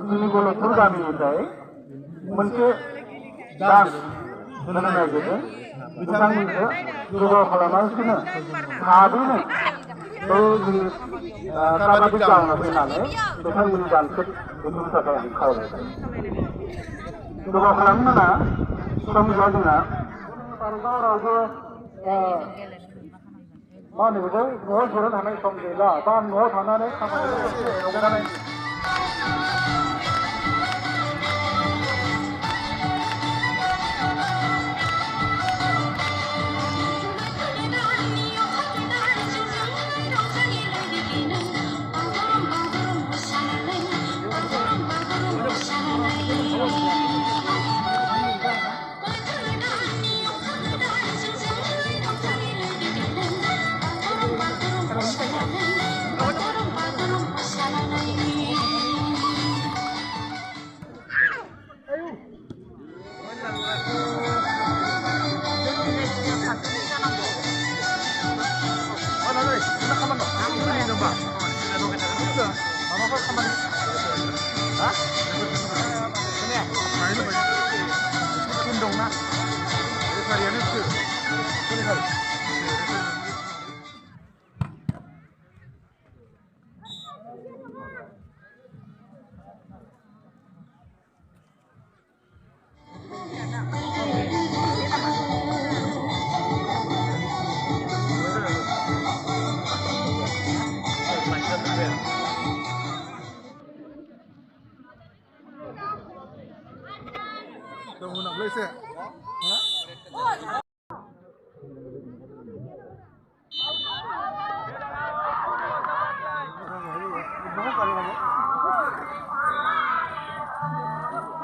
जोंनि गल'पुर गामिनिफ्राय मोनसे दास होनो नागिरदों बिथांमोनखौ गोबाव खालामालासिनो थाबैनो जोंनि काबादि ग्राउन्डआव फैनानै बिथांमोननि दानखौ दिन्थिनो थाखाय आं खावलायबाय गोबाव खालामनो नाङा सम गैया जोंहा भारताव रावबो मा होनो बेखौ न'आव जिरायनो थानाय सम गैला बा न'आव थानानै खामानि रंजानाय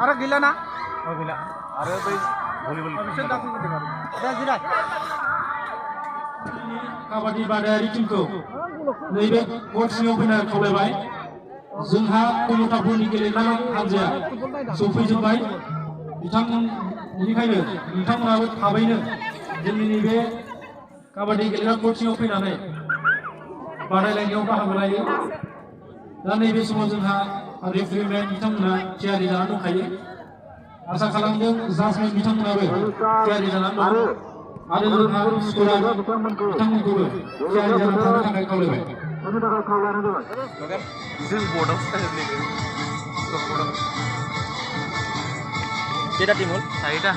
आरो गैला ना? गैला आरो बै भलिबल काबादि बादायारि टीमखौ नैबे कर्ट सिङाव फैना खावलायबाय जोंहा कमथापुरनि गेलेग्रा हानजाया सफैजोबबाय बिथांमोननिखायनो नोंथांमोनाबो थाबैनो जोंनि नैबे काबादि गेलेग्रा कर्ट सिङाव फैनानै बादायलायनायाव बाहागो लायो दा नैबे समाव जोंहा रेफ्रिमेन्ट बिथांमोना थियारि जानानै दंखायो आसा खालामदों जाजमेन्ट बिथांमोनाबो थियारि जानानै दं आरो जोंहा स्क'रार बिथांमोनखौबो थियारि जानानै थानो थाखाय खावलायबाय जों बर्डआव स्टाइल बर्डआव 7टा टीम हल 4टा